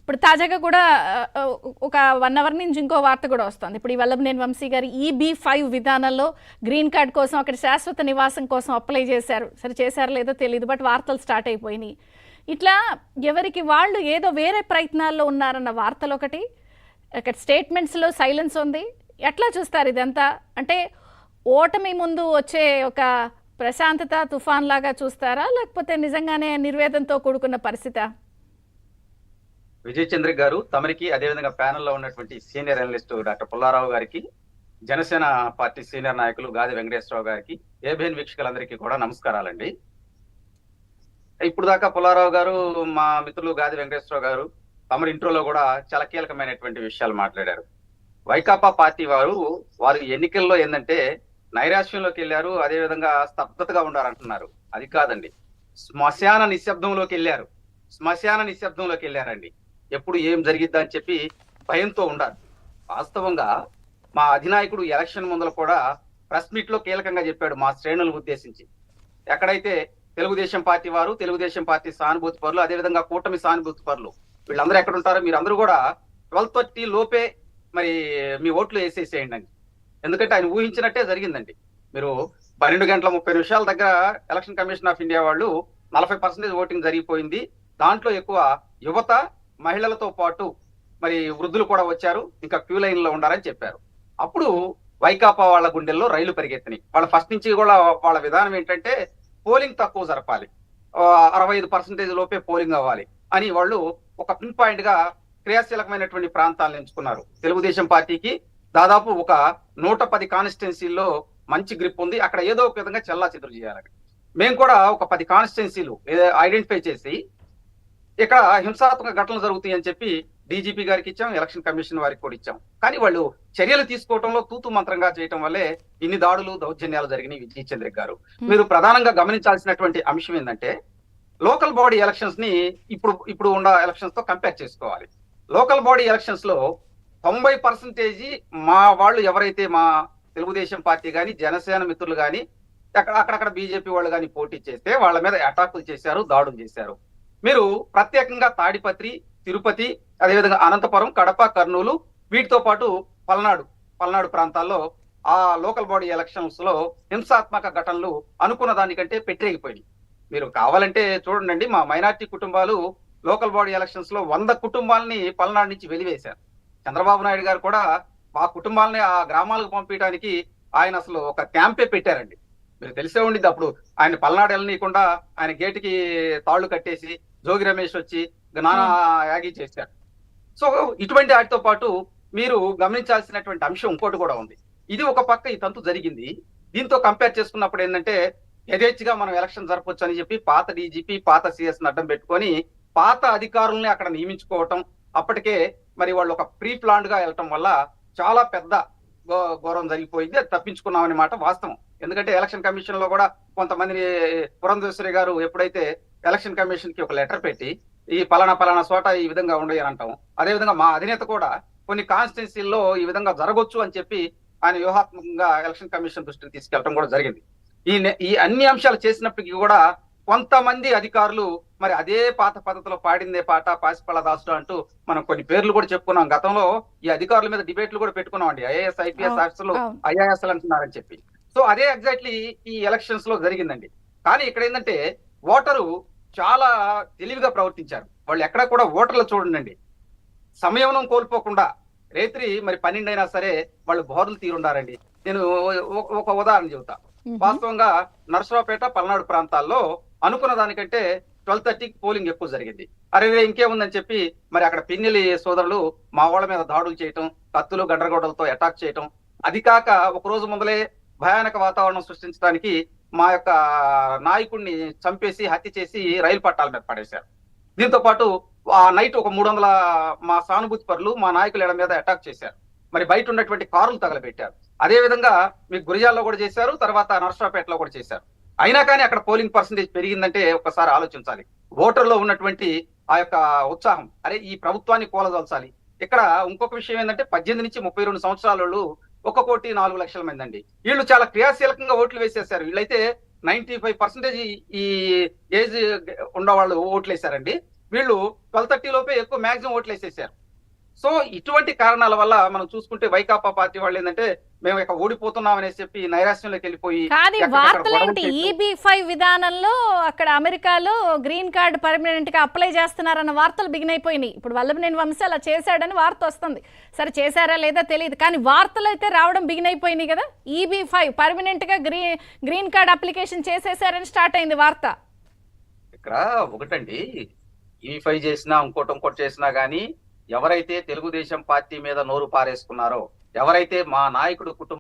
ఇప్పుడు తాజాగా కూడా ఒక 1 అవర్ నుంచి ఇంకో వార్త కూడా వస్తుంది. ఇప్పుడు ఈ వల్లభనేని వంశీ గారు EB-5 విధానంలో గ్రీన్ కార్డ్ కోసం అక్కడ శాశ్వత నివాసం కోసం అప్లై చేశారు. సరే చేశారో లేదో తెలియదు, బట్ వార్తలు స్టార్ట్ అయిపోయినాయి. ఇట్లా ఎవరికి వాళ్ళు ఏదో వేరే ప్రయత్నాల్లో ఉన్నారన్న వార్తలు ఒకటి, అక్కడ స్టేట్మెంట్స్లో సైలెన్స్ ఉంది. ఎట్లా చూస్తారు ఇదంతా? అంటే ఓటమి ముందు వచ్చే ఒక ప్రశాంతత తుఫాన్ లాగా చూస్తారా, లేకపోతే నిజంగానే నిర్వేదంతో కూడుకున్న పరిస్థితా? విజయ్ చంద్రిక్ గారు, తమరికి అదేవిధంగా ప్యానెల్లో ఉన్నటువంటి సీనియర్ అనలిస్ట్ డాక్టర్ పుల్లారావు గారికి, జనసేన పార్టీ సీనియర్ నాయకులు గాది వెంకటేశ్వరరావు గారికి, ఏబిఎన్ వీక్షకులందరికీ కూడా నమస్కారాలండి. ఇప్పుడు దాకా పుల్లారావు గారు, మా మిత్రులు గాది వెంకటేశ్వరరావు గారు తమరి ఇంట్రోలో కూడా చాలా కీలకమైనటువంటి విషయాలు మాట్లాడారు. వైకాపా పార్టీ వారు ఎన్నికల్లో ఏంటంటే నైరాశ్యంలోకి వెళ్ళారు, అదేవిధంగా స్తబ్దతగా ఉండారంటున్నారు. అది కాదండి, శ్మశాన నిశ్శబ్దంలోకి వెళ్ళారండి. ఎప్పుడు ఏం జరిగిద్దా అని చెప్పి భయంతో ఉండాలి. వాస్తవంగా మా అధినాయకుడు ఎలక్షన్ ముందర కూడా ప్రెస్ మీట్ లో కీలకంగా చెప్పాడు మా శ్రేణులను ఉద్దేశించి. ఎక్కడైతే తెలుగుదేశం పార్టీ వారు, తెలుగుదేశం పార్టీ సానుభూతి పరులు, అదేవిధంగా కూటమి సానుభూతి పరులు వీళ్ళందరూ ఎక్కడ ఉంటారో మీరందరూ కూడా 12:30 లోపే మరి మీ ఓట్లు వేసేసేయండి అని. ఎందుకంటే ఆయన ఊహించినట్టే జరిగిందండి. మీరు 12 గంటల 30 నిమిషాల దగ్గర ఎలక్షన్ కమిషన్ ఆఫ్ ఇండియా వాళ్ళు 40% ఓటింగ్ జరిగిపోయింది. దాంట్లో ఎక్కువ యువత, మహిళలతో పాటు మరి వృద్ధులు కూడా వచ్చారు, ఇంకా క్యూ లైన్ లో ఉండాలని చెప్పారు. అప్పుడు వైకాపా వాళ్ళ గుండెల్లో రైలు పరిగెత్తినాయి. వాళ్ళ ఫస్ట్ నుంచి కూడా వాళ్ళ విధానం ఏంటంటే పోలింగ్ తక్కువ జరపాలి, 65% లోపే పోలింగ్ అవ్వాలి అని వాళ్ళు ఒక పిన్ పాయింట్ గా క్రియాశీలకమైనటువంటి ప్రాంతాలను ఎంచుకున్నారు. తెలుగుదేశం పార్టీకి దాదాపు ఒక 110 కాన్స్టిట్యున్సీల్లో మంచి గ్రిప్ ఉంది. అక్కడ ఏదో ఒక విధంగా చెల్లా చెదురు చేయాలని మేము కూడా ఒక 10 కాన్స్టిట్యున్సీలు ఐడెంటిఫై చేసి ఇక్కడ హింసాత్మక ఘటనలు జరుగుతాయి అని చెప్పి డీజీపీ గారికి ఇచ్చాం, ఎలక్షన్ కమిషన్ వారికి కూడా ఇచ్చాం. కానీ వాళ్ళు చర్యలు తీసుకోవడంలో తూతు మంత్రంగా చేయటం వల్లే ఇన్ని దాడులు, దౌర్జన్యాలు జరిగినాయి. విజయ్ చంద్రిక్ గారు, మీరు ప్రధానంగా గమనించాల్సినటువంటి అంశం ఏంటంటే లోకల్ బాడీ ఎలక్షన్స్ ని ఇప్పుడు ఉన్న ఎలక్షన్స్ తో కంపేర్ చేసుకోవాలి. లోకల్ బాడీ ఎలక్షన్స్ లో 90% మా వాళ్ళు ఎవరైతే మా తెలుగుదేశం పార్టీ కానీ, జనసేన మిత్రులు కానీ, అక్కడక్కడ బీజేపీ వాళ్ళు కానీ పోటీ చేస్తే వాళ్ళ మీద అటాకులు చేశారు, దాడులు చేశారు. మీరు ప్రత్యేకంగా తాడిపత్రి, తిరుపతి, అదేవిధంగా అనంతపురం, కడప, కర్నూలు, వీటితో పాటు పల్నాడు ప్రాంతాల్లో ఆ లోకల్ బాడీ ఎలక్షన్స్ లో హింసాత్మక ఘటనలు అనుకున్న దానికంటే పెట్టేగిపోయినాయి. మీరు కావాలంటే చూడండి, మా మైనార్టీ కుటుంబాలు లోకల్ బాడీ ఎలక్షన్స్ లో 100 కుటుంబాలని పల్నాడు నుంచి వెలివేశారు. చంద్రబాబు నాయుడు గారు కూడా ఆ కుటుంబాలని ఆ గ్రామాలకు పంపించడానికి ఆయన అసలు ఒక క్యాంపే పెట్టారండి. మీరు తెలిసే ఉండిద్ది. అప్పుడు ఆయన పల్నాడు వెళ్ళనీయకుండా ఆయన గేటుకి తాళ్లు కట్టేసి జోగి రమేష్ వచ్చి నానా యాగి చేశారు. సో ఇటువంటి వాటితో పాటు మీరు గమనించాల్సినటువంటి అంశం ఇంకోటి కూడా ఉంది. ఇది ఒక పక్క ఈ తంతు జరిగింది. దీంతో కంపేర్ చేసుకున్నప్పుడు ఏంటంటే యథేచ్ఛగా మనం ఎలక్షన్ జరపొచ్చు అని చెప్పి పాత డీజీపీ, పాత సిఎస్ అడ్డం పెట్టుకొని పాత అధికారుల్ని అక్కడ నియమించుకోవటం, అప్పటికే మరి వాళ్ళు ఒక ప్రీ ప్లాన్డ్ గా వెళ్ళటం వల్ల చాలా పెద్ద ఘోరం జరిగిపోయింది. అది తప్పించుకున్నామనే మాట వాస్తవం. ఎందుకంటే ఎలక్షన్ కమిషన్ లో కూడా కొంతమంది, పురంధేశ్వరి గారు ఎప్పుడైతే ఎలక్షన్ కమిషన్ కి ఒక లెటర్ పెట్టి ఈ పలానా చోట ఈ విధంగా ఉండేది అని అంటాం. అదేవిధంగా మా అధినేత కూడా కొన్ని కాన్స్టిట్యున్సీల్లో ఈ విధంగా జరగొచ్చు అని చెప్పి ఆయన వ్యూహాత్మకంగా ఎలక్షన్ కమిషన్ దృష్టికి తీసుకెళ్లడం కూడా జరిగింది. ఈ అన్ని అంశాలు చేసినప్పటికీ కూడా కొంతమంది అధికారులు మరి అదే పాత పద్ధతిలో పాడిందే పాట పాసిపల్ల దాసుడు అంటూ మనం కొన్ని పేర్లు కూడా చెప్పుకున్నాం. గతంలో ఈ అధికారుల మీద డిబేట్లు కూడా పెట్టుకున్నాం అండి. ఐఏఎస్, ఐపీఎస్ ఆఫీసర్లు ఐఏఎస్ అంటున్నారని చెప్పి. సో అదే ఎగ్జాక్ట్లీ ఈ ఎలక్షన్స్ లో జరిగిందండి. కానీ ఇక్కడ ఏంటంటే ఓటరు చాలా తెలివిగా ప్రవర్తించారు. వాళ్ళు ఎక్కడ కూడా ఓటర్లు చూడండి, సమయం కోల్పోకుండా రేత్రి మరి 12 అయినా సరే వాళ్ళు బోర్లు తీరుండారండి. నేను ఒక ఉదాహరణ చెబుతా. వాస్తవంగా నరసరావుపేట, పల్నాడు ప్రాంతాల్లో అనుకున్న దానికంటే 12:30కి పోలింగ్ ఎక్కువ జరిగింది. అరే ఇంకేముందని చెప్పి మరి అక్కడ పిన్నెలి సోదరులు మా వాళ్ళ మీద దాడులు చేయటం, కత్తులు గడ్డగొడ్డలతో అటాక్ చేయటం, అది కాక ఒక రోజు ముందలే భయానక వాతావరణం సృష్టించడానికి మా యొక్క నాయకుడిని చంపేసి హత్య చేసి రైలు పట్టాల మీద పడేశారు. దీంతో పాటు ఆ నైట్ ఒక 300 మా సానుభూతి పరులు మా నాయకుల మీద అటాక్ చేశారు. మరి బయట ఉన్నటువంటి కారులు తగలబెట్టారు. అదే విధంగా మీకు గురిజాల్లో కూడా చేశారు, తర్వాత నరసరావుపేటలో కూడా చేశారు. అయినా కానీ అక్కడ పోలింగ్ పర్సంటేజ్ పెరిగిందంటే ఒకసారి ఆలోచించాలి. ఓటర్లో ఉన్నటువంటి ఆ యొక్క ఉత్సాహం, అరే ఈ ప్రభుత్వాన్ని కూలదొల్చాలి. ఇక్కడ ఇంకొక విషయం ఏంటంటే 18 నుంచి 32 సంవత్సరాల వాళ్ళు 1,04,00,000 మంది అండి. వీళ్ళు చాలా క్రియాశీలకంగా ఓట్లు వేసేసారు. వీళ్ళైతే 95% ఈ ఏజ్ ఉన్నవాళ్ళు ఓట్లు వేశారండి. వీళ్ళు 12:30 లోపే ఎక్కువ మాక్సిమం ఓట్లు వేసేసారు. సో ఇటువంటి కారణాల వల్ల మనం చూసుకుంటే వైకాపా పార్టీ వాళ్ళు ఏంటంటే మేము ఇక ఓడిపోతున్నాం అనేసి చెప్పి నైరాశ్యంలోకి వెళ్ళిపోయి కానీ ఎక్కడికక్కడ వార్తలు గొడవలు ఏమిటి? చేయటం. EB5 విధానంలో అక్కడ అమెరికాలో గ్రీన్ కార్డ్ పర్మనెంట్ గా అప్లై చేస్తున్నారన్న వార్తలు బిగిన్ అయిపోయినాయి. ఇప్పుడు వల్లభనేని వంశీ అలా చేశాడని వార్త వస్తుంది. సరే చేశారా లేదా తెలియదు, కానీ వార్తలు అయితే రావడం బిగిన్ అయిపోయినాయి కదా. EB5 పర్మనెంట్ గా గ్రీన్ కార్డ్ అప్లికేషన్ చేసేసారని స్టార్ట్ అయింది వార్త. ఇక్కడ ఒకటండి, E5 చేసినా ఇంకోటి చేసినా గానీ ఎవరైతే తెలుగుదేశం పార్టీ మీద నోరు పారేసుకున్నారో, ఎవరైతే మా నాయకుడు కుటుంబం